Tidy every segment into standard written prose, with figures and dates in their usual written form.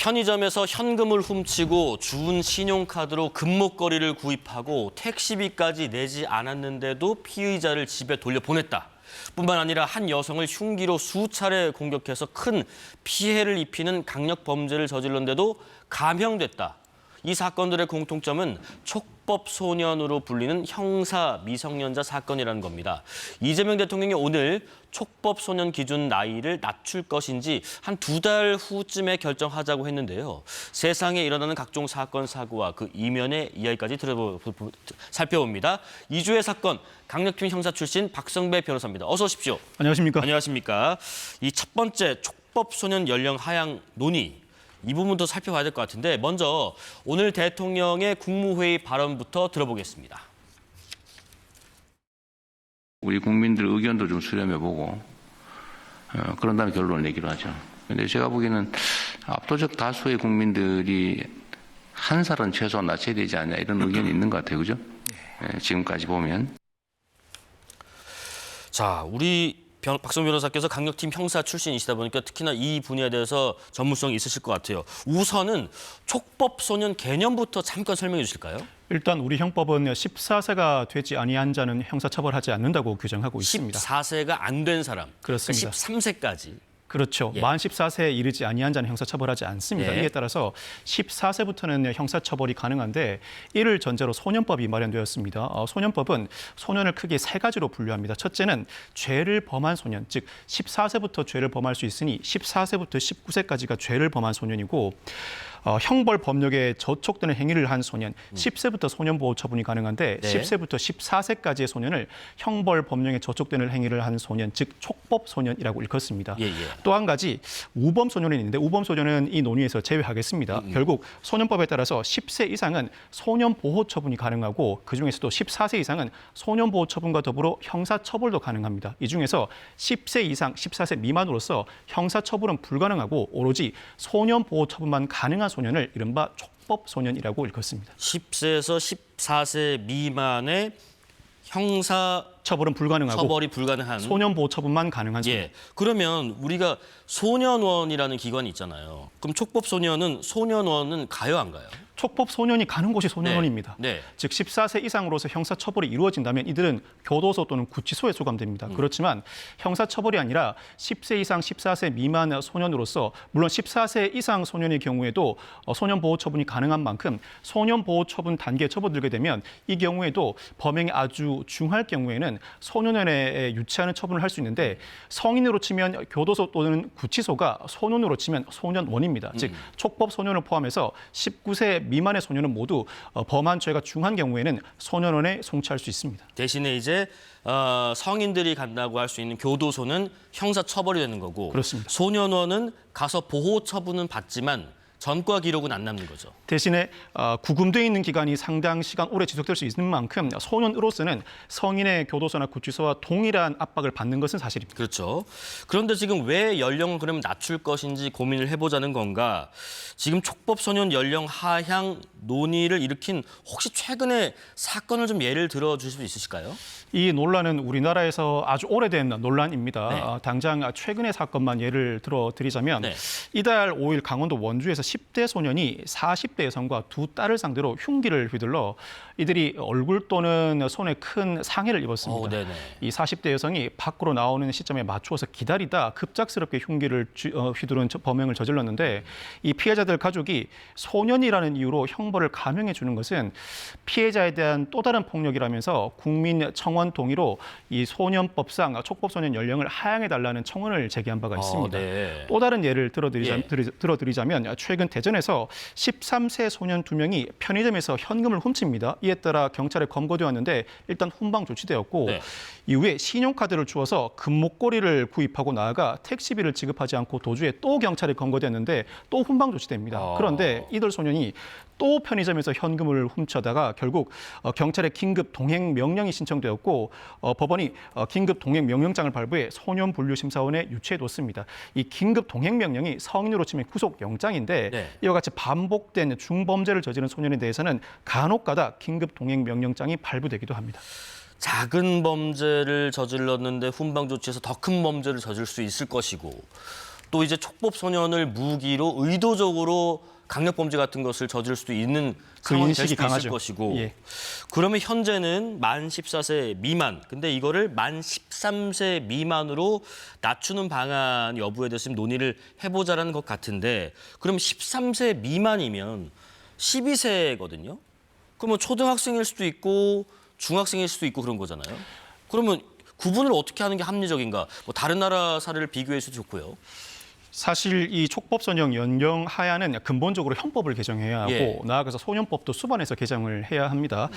편의점에서 현금을 훔치고 주운 신용카드로 금목걸이를 구입하고 택시비까지 내지 않았는데도 피의자를 집에 돌려보냈다. 뿐만 아니라 한 여성을 흉기로 수차례 공격해서 큰 피해를 입히는 강력 범죄를 저질렀는데도 감형됐다. 이 사건들의 공통점은 촉법 소년으로 불리는 형사 미성년자 사건이라는 겁니다. 이재명 대통령이 오늘 촉법 소년 기준 나이를 낮출 것인지 한 2달 후쯤에 결정하자고 했는데요. 세상에 일어나는 각종 사건, 사고와 그 이면의 이야기까지 살펴봅니다. 이주의 사건, 강력팀 형사 출신 박성배 변호사입니다. 어서 오십시오. 안녕하십니까? 안녕하십니까? 이 첫 번째 촉법 소년 연령 하향 논의. 이 부분도 살펴봐야 될 것 같은데 먼저 오늘 대통령의 국무회의 발언부터 들어보겠습니다. 우리 국민들 의견도 좀 수렴해보고 그런 다음에 결론을 내기로 하죠. 그런데 제가 보기에는 압도적 다수의 국민들이 한 살은 최소한 낮춰야 되지 않냐 이런 의견이 있는 것 같아요. 그죠? 지금까지 보면. 자, 우리 박성 변호사께서 강력팀 형사 출신이시다 보니까 특히나 이 분야에 대해서 전문성이 있으실 것 같아요. 우선은 촉법 소년 개념부터 잠깐 설명해 주실까요? 일단 우리 형법은 14세가 되지 아니한 자는 형사처벌하지 않는다고 규정하고 있습니다. 14세가 안 된 사람, 그렇습니다. 13세까지. 그렇죠. 예. 만 14세에 이르지 아니한 자는 형사처벌하지 않습니다. 예. 이에 따라서 14세부터는 형사처벌이 가능한데 이를 전제로 소년법이 마련되었습니다. 소년법은 소년을 크게 3가지로 분류합니다. 첫째는 죄를 범한 소년, 즉 14세부터 죄를 범할 수 있으니 14세부터 19세까지가 죄를 범한 소년이고 형벌 법력에 저촉되는 행위를 한 소년, 10세부터 소년보호 처분이 가능한데 네. 10세부터 14세까지의 소년을 형벌 법령에 저촉되는 행위를 한 소년, 즉 촉법 소년이라고 일컫습니다. 예. 또 한 가지 우범 소년이 있는데 우범 소년은 이 논의에서 제외하겠습니다. 결국 소년법에 따라서 10세 이상은 소년 보호 처분이 가능하고 그중에서도 14세 이상은 소년 보호 처분과 더불어 형사 처벌도 가능합니다. 이 중에서 10세 이상 14세 미만으로서 형사 처벌은 불가능하고 오로지 소년 보호 처분만 가능한 소년을 이른바 촉법 소년이라고 일컫습니다. 10세에서 14세 미만의 형사 처벌은 불가능하고 처벌이 불가능한 소년 보호 처분만 가능한 소년. 예. 그러면 우리가 소년원이라는 기관이 있잖아요. 그럼 촉법 소년은 소년원은 가요 안 가요? 촉법 소년이 가는 곳이 소년원입니다. 네. 즉 14세 이상으로서 형사처벌이 이루어진다면 이들은 교도소 또는 구치소에 수감됩니다. 그렇지만 형사처벌이 아니라 10세 이상 14세 미만 소년으로서 물론 14세 이상 소년의 경우에도 소년보호처분이 가능한 만큼 소년보호처분 단계에 접어들게 되면 이 경우에도 범행이 아주 중할 경우에는 소년원에 유치하는 처분을 할 수 있는데 성인으로 치면 교도소 또는 구치소가 소년으로 치면 소년원입니다. 즉 촉법 소년을 포함해서 19세 미만의 소년은 모두 범한 죄가 중한 경우에는 소년원에 송치할 수 있습니다. 대신에 이제 성인들이 간다고 할 수 있는 교도소는 형사 처벌이 되는 거고 그렇습니다. 소년원은 가서 보호 처분은 받지만 전과 기록은 안 남는 거죠. 대신에 구금되어 있는 기간이 상당 시간 오래 지속될 수 있는 만큼 소년으로서는 성인의 교도소나 구치소와 동일한 압박을 받는 것은 사실입니다. 그렇죠. 그런데 지금 왜 연령을 그러면 낮출 것인지 고민을 해보자는 건가. 지금 촉법 소년 연령 하향 논의를 일으킨 혹시 최근의 사건을 좀 예를 들어주실 수 있으실까요? 이 논란은 우리나라에서 아주 오래된 논란입니다. 네. 당장 최근의 사건만 예를 들어드리자면 네. 이달 5일 강원도 원주에서 10대 소년이 40대 여성과 2딸을 상대로 흉기를 휘둘러 이들이 얼굴 또는 손에 큰 상해를 입었습니다. 네네. 이 40대 여성이 밖으로 나오는 시점에 맞추어서 기다리다 급작스럽게 흉기를 휘두른 범행을 저질렀는데 이 피해자들 가족이 소년이라는 이유로 형벌을 감형해 주는 것은 피해자에 대한 또 다른 폭력이라면서 국민청원 동의로 이 소년법상 촉법소년 연령을 하향해달라는 청원을 제기한 바가 있습니다. 네. 또 다른 예를 들어드리자면 최근 대전에서 13세 소년 2명이 편의점에서 현금을 훔칩니다. 이에 따라 경찰에 검거되었는데 일단 훈방 조치되었고 네. 이후에 신용카드를 주어서 금목걸이를 구입하고 나아가 택시비를 지급하지 않고 도주에 또 경찰에 검거됐는데 또 훈방 조치됩니다. 그런데 이들 소년이 또 편의점에서 현금을 훔쳐다가 결국 경찰에 긴급 동행 명령이 신청되었고 법원이 긴급 동행 명령장을 발부해 소년분류심사원에 유치해뒀습니다. 이 긴급 동행 명령이 성인으로 치면 구속 영장인데 네. 이와 같이 반복된 중범죄를 저지른 소년에 대해서는 간혹가다 긴급 동행 명령장이 발부되기도 합니다. 작은 범죄를 저질렀는데 훈방 조치에서 더 큰 범죄를 저질 수 있을 것이고 또 이제 촉법 소년을 무기로 의도적으로 강력범죄 같은 것을 저지를 수도 있는 그 상황이 될 인식이 수도 있을 강하죠. 것이고 예. 그러면 현재는 만 14세 미만 근데 이거를 만 13세 미만으로 낮추는 방안 여부에 대해서 좀 논의를 해보자라는 것 같은데 그럼 13세 미만이면 12세거든요. 그러면 초등학생일 수도 있고 중학생일 수도 있고 그런 거잖아요. 그러면 구분을 어떻게 하는 게 합리적인가? 뭐 다른 나라 사례를 비교해서 좋고요. 사실 이 촉법소년 연령 하야는 근본적으로 형법을 개정해야 하고 예. 나아가서 소년법도 수반해서 개정을 해야 합니다.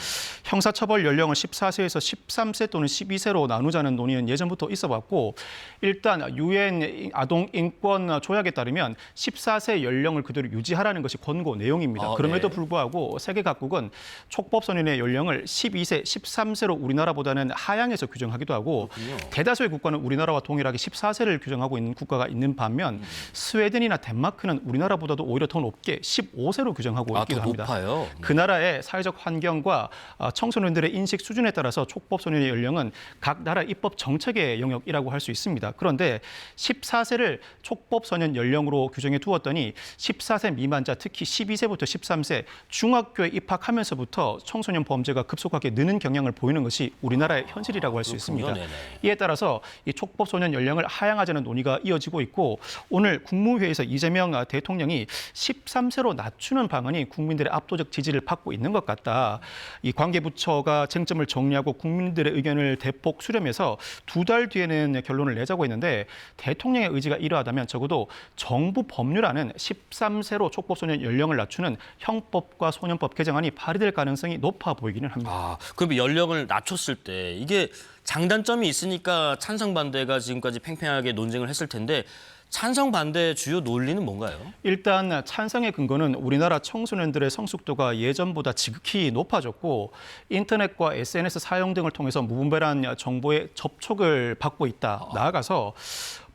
형사처벌 연령을 14세에서 13세 또는 12세로 나누자는 논의는 예전부터 있어왔고 일단 유엔 아동 인권 조약에 따르면 14세 연령을 그대로 유지하라는 것이 권고 내용입니다. 아, 그럼에도 네. 불구하고 세계 각국은 촉법소년의 연령을 12세, 13세로 우리나라보다는 하향해서 규정하기도 하고 그렇군요. 대다수의 국가는 우리나라와 동일하게 14세를 규정하고 있는 국가가 있는 반면 스웨덴이나 덴마크는 우리나라보다도 오히려 더 높게 15세로 규정하고 있기도 더 합니다. 높아요. 그 나라의 사회적 환경과 청소년들의 인식 수준에 따라서 촉법소년의 연령은 각 나라 입법 정책의 영역이라고 할 수 있습니다. 그런데 14세를 촉법소년 연령으로 규정해 두었더니 14세 미만자 특히 12세부터 13세 중학교에 입학하면서부터 청소년 범죄가 급속하게 느는 경향을 보이는 것이 우리나라의 현실이라고 할 수 있습니다. 네네. 이에 따라서 이 촉법소년 연령을 하향하자는 논의가 이어지고 있고 오늘 국무회의에서 이재명 대통령이 13세로 낮추는 방안이 국민들의 압도적 지지를 받고 있는 것 같다. 이 관계부처가 쟁점을 정리하고 국민들의 의견을 대폭 수렴해서 2달 뒤에는 결론을 내자고 했는데 대통령의 의지가 이러하다면 적어도 정부 법률안은 13세로 촉법소년 연령을 낮추는 형법과 소년법 개정안이 발의될 가능성이 높아 보이기는 합니다. 아, 그럼 연령을 낮췄을 때 이게 장단점이 있으니까 찬성 반대가 지금까지 팽팽하게 논쟁을 했을 텐데 찬성 반대의 주요 논리는 뭔가요? 일단 찬성의 근거는 우리나라 청소년들의 성숙도가 예전보다 지극히 높아졌고 인터넷과 SNS 사용 등을 통해서 무분별한 정보에 접촉을 받고 있다. 나아가서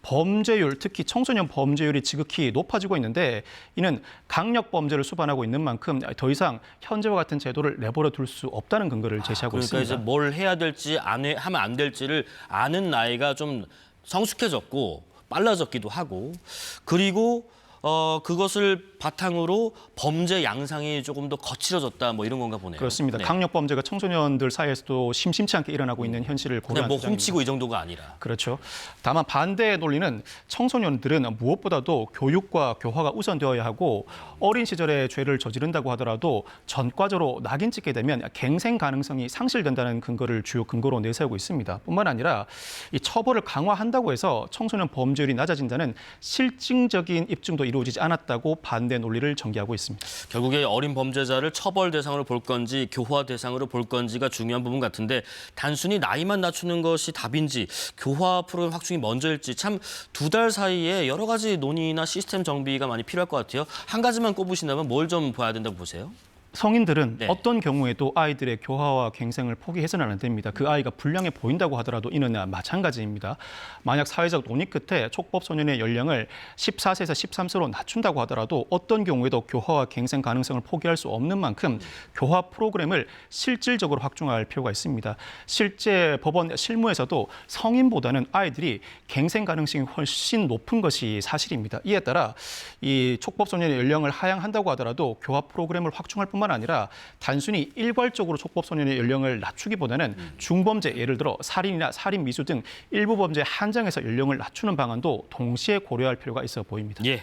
범죄율, 특히 청소년 범죄율이 지극히 높아지고 있는데 이는 강력 범죄를 수반하고 있는 만큼 더 이상 현재와 같은 제도를 내버려 둘 수 없다는 근거를 제시하고 그러니까 있습니다. 이제 뭘 해야 될지 하면 안 될지를 아는 나이가 좀 성숙해졌고 빨라졌기도 하고 그리고 그것을 바탕으로 범죄 양상이 조금 더 거칠어졌다 뭐 이런 건가 보네요. 그렇습니다. 네. 강력 범죄가 청소년들 사이에서도 심심치 않게 일어나고 있는 현실을 그냥 고려한 뭐 주장입니다. 훔치고 이 정도가 아니라. 그렇죠. 다만 반대의 논리는 청소년들은 무엇보다도 교육과 교화가 우선되어야 하고 어린 시절에 죄를 저지른다고 하더라도 전과적으로 낙인 찍게 되면 갱생 가능성이 상실된다는 근거를 주요 근거로 내세우고 있습니다. 뿐만 아니라 이 처벌을 강화한다고 해서 청소년 범죄율이 낮아진다는 실증적인 입증도 이루어지지 않았다고 반대 논리를 전개하고 있습니다. 결국에 어린 범죄자를 처벌 대상으로 볼 건지 교화 대상으로 볼 건지가 중요한 부분 같은데 단순히 나이만 낮추는 것이 답인지 교화 프로그램 확충이 먼저일지 참 2달 사이에 여러 가지 논의나 시스템 정비가 많이 필요할 것 같아요. 한 가지만 꼽으신다면 뭘 좀 봐야 된다고 보세요? 성인들은 네. 어떤 경우에도 아이들의 교화와 갱생을 포기해서는 안 됩니다. 그 아이가 불량해 보인다고 하더라도 이는 마찬가지입니다. 만약 사회적 논의 끝에 촉법소년의 연령을 14세에서 13세로 낮춘다고 하더라도 어떤 경우에도 교화와 갱생 가능성을 포기할 수 없는 만큼 교화 프로그램을 실질적으로 확충할 필요가 있습니다. 실제 법원 실무에서도 성인보다는 아이들이 갱생 가능성이 훨씬 높은 것이 사실입니다. 이에 따라 이 촉법소년의 연령을 하향한다고 하더라도 교화 프로그램을 확충할 뿐만 아니라 단순히 일괄적으로 촉법소년의 연령을 낮추기보다는 중범죄, 예를 들어 살인이나 살인 미수 등 일부 범죄 한정해서 연령을 낮추는 방안도 동시에 고려할 필요가 있어 보입니다. 예.